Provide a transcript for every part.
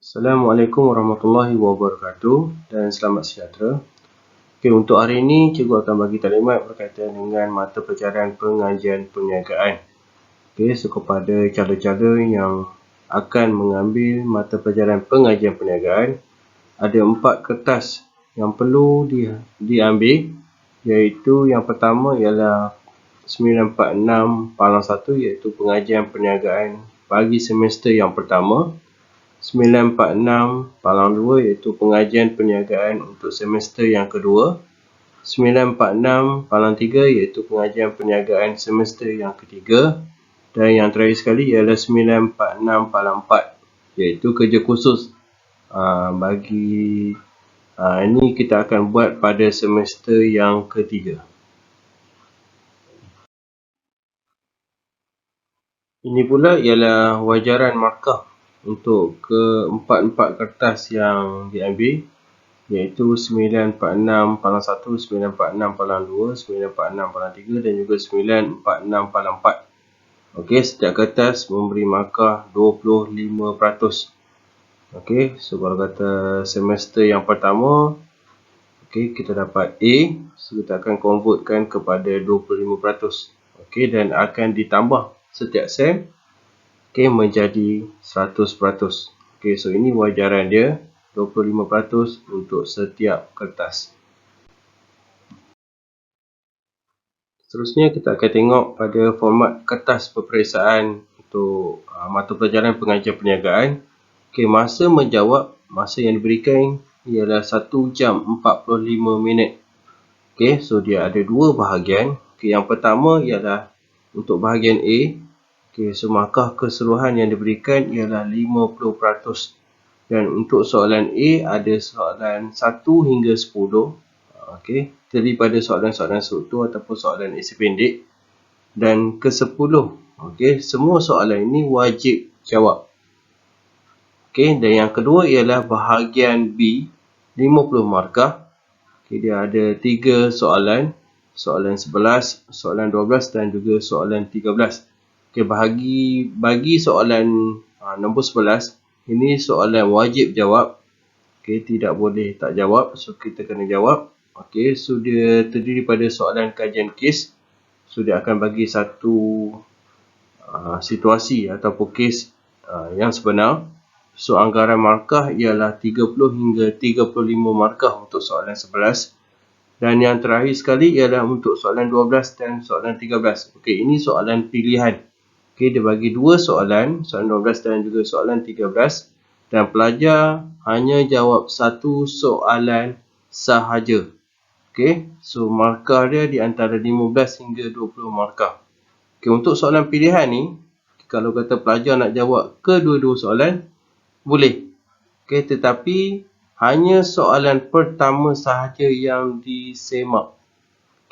Assalamualaikum warahmatullahi wabarakatuh dan selamat sejahtera. Untuk hari ini cikgu akan bagi taklimat berkaitan dengan mata pelajaran pengajian perniagaan. So kepada calon-calon yang akan mengambil mata pelajaran pengajian perniagaan, ada 4 kertas yang perlu diambil, iaitu yang pertama ialah 946 Palang 1, iaitu pengajian perniagaan bagi semester yang pertama. 946 Palang 2 iaitu pengajian perniagaan untuk semester yang kedua. 946 Palang 3 iaitu pengajian perniagaan semester yang ketiga. Dan yang terakhir sekali ialah 946 Palang 4 iaitu kerja khusus. Ini kita akan buat pada semester yang ketiga. Ini pula ialah wajaran markah untuk keempat-empat kertas yang diambil, iaitu 946 Palang 1, 946 Palang 2, 946 Palang 3 dan juga 946 Palang 4. Setiap kertas memberi markah 25%. So kalau kata semester yang pertama, kita dapat A, so kita akan convertkan kepada 25%. Dan akan ditambah setiap sem menjadi 100%. So ini wajaran dia 25% untuk setiap kertas. Seterusnya kita akan tengok pada format kertas peperiksaan untuk mata pelajaran pengajian perniagaan. Masa menjawab, masa yang diberikan ialah 1 jam 45 minit. So dia ada 2 bahagian. Yang pertama ialah untuk bahagian A. So markah keseluruhan yang diberikan ialah 50%. Dan untuk soalan A ada soalan 1 hingga 10. Terdiri pada soalan-soalan struktur ataupun soalan esei pendek. Dan ke-10. Semua soalan ini wajib jawab. Dan yang kedua ialah bahagian B, 50 markah. Dia ada 3 soalan. Soalan 11, soalan 12 dan juga soalan 13. Bagi soalan nombor 11, ini soalan wajib jawab. Tidak boleh tak jawab. So kita kena jawab. So dia terdiri pada soalan kajian kes. So dia akan bagi satu situasi ataupun kes yang sebenar. So anggaran markah ialah 30 hingga 35 markah untuk soalan 11. Dan yang terakhir sekali ialah untuk soalan 12 dan soalan 13. Ini soalan pilihan. Dia bagi 2 soalan, soalan 12 dan juga soalan 13. Dan pelajar hanya jawab 1 soalan sahaja. So markah dia di antara 15 hingga 20 markah. Untuk soalan pilihan ni, kalau kata pelajar nak jawab kedua-dua soalan, boleh. Tetapi hanya soalan pertama sahaja yang disemak.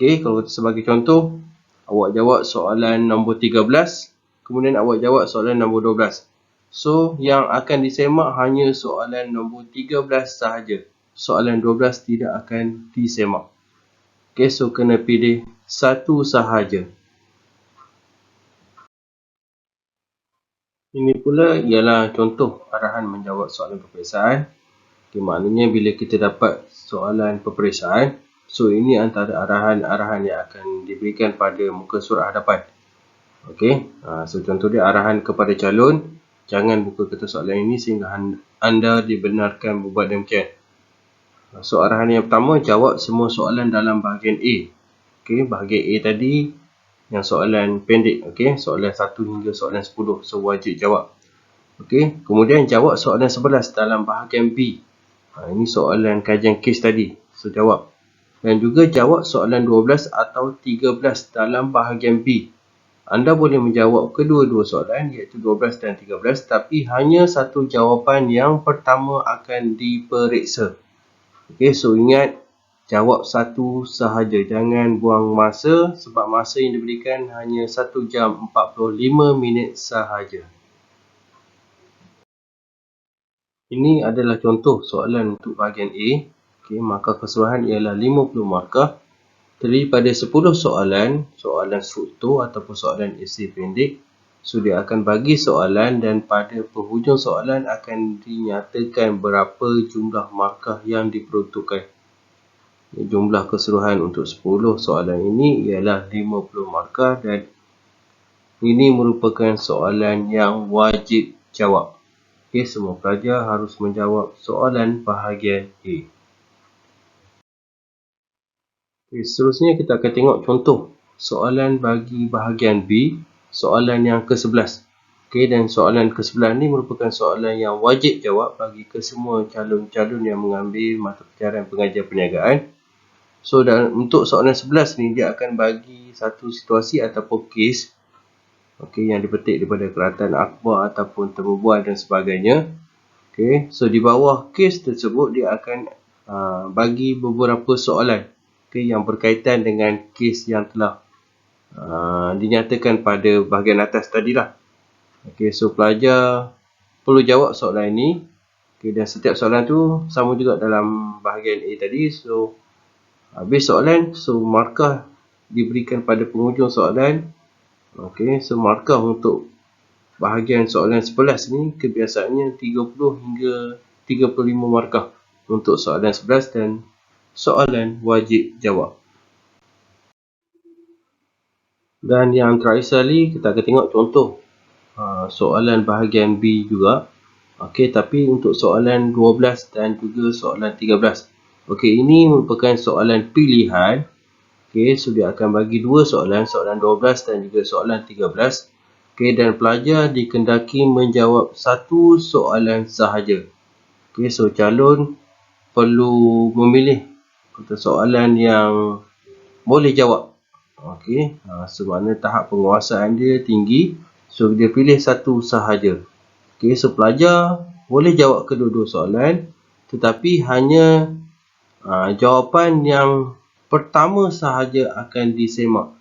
Kalau sebagai contoh, awak jawab soalan nombor 13, kemudian awak jawab soalan nombor 12. So yang akan disemak hanya soalan nombor 13 sahaja. Soalan 12 tidak akan disemak. So kena pilih satu sahaja. Ini pula ialah contoh arahan menjawab soalan peperiksaan. Maknanya bila kita dapat soalan peperiksaan, so ini antara arahan-arahan yang akan diberikan pada muka surat hadapan. So contoh dia arahan kepada calon, jangan buka kertas soalan ini sehingga anda dibenarkan membuat demikian. So arahan yang pertama, jawab semua soalan dalam bahagian A. Bahagian A tadi yang soalan pendek, soalan 1 hingga soalan 10, so wajib jawab. Kemudian jawab soalan 11 dalam bahagian B. Ini soalan kajian kes tadi, so jawab. Dan juga jawab soalan 12 atau 13 dalam bahagian B. Anda boleh menjawab kedua-dua soalan, iaitu 12 dan 13, tapi hanya satu jawapan yang pertama akan diperiksa. So ingat, jawab satu sahaja. Jangan buang masa sebab masa yang diberikan hanya 1 jam 45 minit sahaja. Ini adalah contoh soalan untuk bahagian A. Markah keseluruhan ialah 50 markah. Terdiri pada 10 soalan struktur ataupun soalan esei pendek. So dia akan bagi soalan dan pada penghujung soalan akan dinyatakan berapa jumlah markah yang diperuntukkan. Jumlah keseluruhan untuk 10 soalan ini ialah 50 markah dan ini merupakan soalan yang wajib jawab. Okey, semua pelajar harus menjawab soalan bahagian A. Okay, seterusnya kita akan tengok contoh soalan bagi bahagian B, soalan yang ke-11. Okay, dan soalan ke-11 ni merupakan soalan yang wajib jawab bagi kesemua calon-calon yang mengambil mata pelajaran pengajian perniagaan. So, untuk soalan 11 ni, dia akan bagi satu situasi ataupun kes yang dipetik daripada keratan akhbar ataupun temubual dan sebagainya. Okay, so di bawah kes tersebut, dia akan bagi beberapa soalan yang berkaitan dengan kes yang telah dinyatakan pada bahagian atas tadilah. So pelajar perlu jawab soalan ini. Dan setiap soalan tu sama juga dalam bahagian A tadi. So habis soalan, so markah diberikan pada penghujung soalan. So markah untuk bahagian soalan 11 ni kebiasaannya 30 hingga 35 markah untuk soalan 11 dan soalan wajib jawab. Dan yang terakhir sekali, kita akan tengok contoh soalan bahagian B juga. Tapi untuk soalan 12 dan juga soalan 13. Ini merupakan soalan pilihan. So dia akan bagi dua soalan, soalan 12 dan juga soalan 13. Dan pelajar dikendaki menjawab satu soalan sahaja. So calon perlu memilih soalan yang boleh jawab. So makna tahap penguasaan dia tinggi. So dia pilih satu sahaja. So pelajar boleh jawab kedua-dua soalan, tetapi hanya jawapan yang pertama sahaja akan disemak.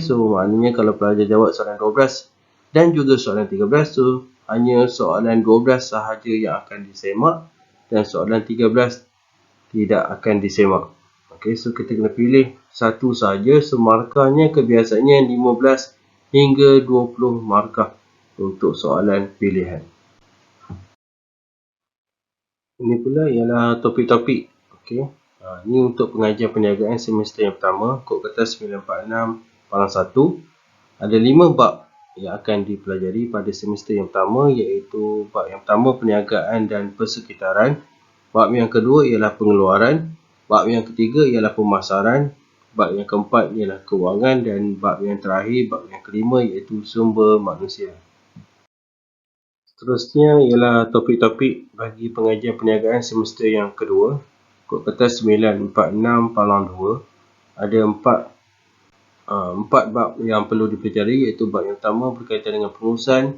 So maknanya kalau pelajar jawab soalan 12 dan juga soalan 13, so hanya soalan 12 sahaja yang akan disemak dan soalan 13 tidak akan disemak. So kita kena pilih satu sahaja. So markahnya kebiasaannya 15 hingga 20 markah untuk soalan pilihan. Ini pula ialah topik-topik. Ini untuk pengajian perniagaan semester yang pertama, kod kertas 946 palang 1. Ada 5 bab yang akan dipelajari pada semester yang pertama, iaitu bab yang pertama perniagaan dan persekitaran, bab yang kedua ialah pengeluaran, bab yang ketiga ialah pemasaran, bab yang keempat ialah kewangan dan bab yang terakhir, bab yang kelima iaitu sumber manusia. Seterusnya ialah topik-topik bagi pengajian perniagaan semester yang kedua, kod kertas 946 palang 2. Ada 4 bab yang perlu dipelajari, iaitu bab yang pertama berkaitan dengan pengurusan,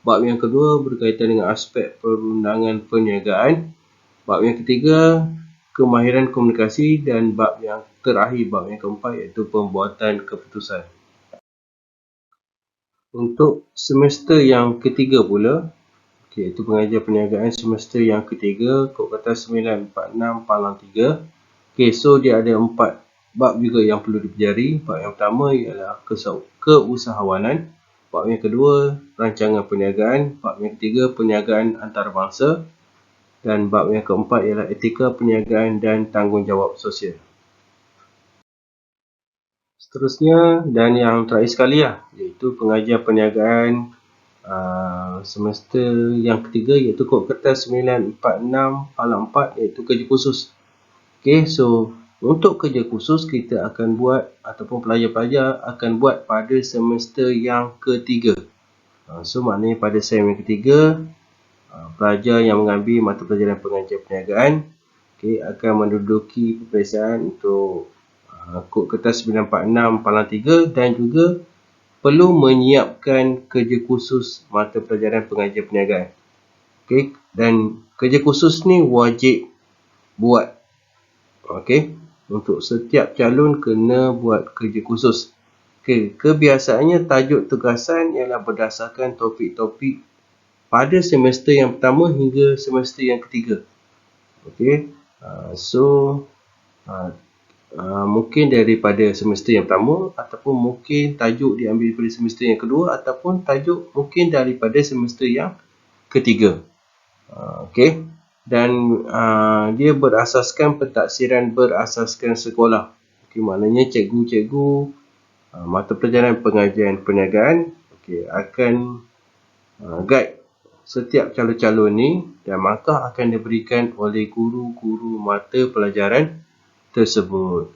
bab yang kedua berkaitan dengan aspek perundangan perniagaan, bab yang ketiga kemahiran komunikasi dan bab yang terakhir, bab yang keempat iaitu pembuatan keputusan. Untuk semester yang ketiga pula, iaitu pengajian perniagaan semester yang ketiga, kod kertas 946 palang 3. So dia ada 4 bab juga yang perlu dipelajari. Bab yang pertama ialah keusahawanan, bab yang kedua rancangan perniagaan, bab yang ketiga perniagaan antarabangsa dan bab yang keempat ialah etika perniagaan dan tanggungjawab sosial. Seterusnya dan yang terakhir sekali iaitu pengajian perniagaan semester yang ketiga, iaitu kod kertas 946 palang 4, iaitu kerja khusus. So untuk kerja khusus kita akan buat ataupun pelajar-pelajar akan buat pada semester yang ketiga. So maknanya pada sem yang ketiga, pelajar yang mengambil mata pelajaran pengajian perniagaan akan menduduki peperiksaan untuk kod kertas 946 palang 3 dan juga perlu menyiapkan kerja khusus mata pelajaran pengajian perniagaan. Dan kerja khusus ni wajib buat. Untuk setiap calon kena buat kerja khusus. Kebiasaannya tajuk tugasan ialah berdasarkan topik-topik pada semester yang pertama hingga semester yang ketiga. So mungkin daripada semester yang pertama, ataupun mungkin tajuk diambil daripada semester yang kedua, ataupun tajuk mungkin daripada semester yang ketiga. Okey. Dan dia berasaskan pentaksiran berasaskan sekolah. Okey, maknanya cikgu-cikgu mata pelajaran pengajian perniagaan akan guide setiap calon-calon ni, dan markah akan diberikan oleh guru-guru mata pelajaran tersebut.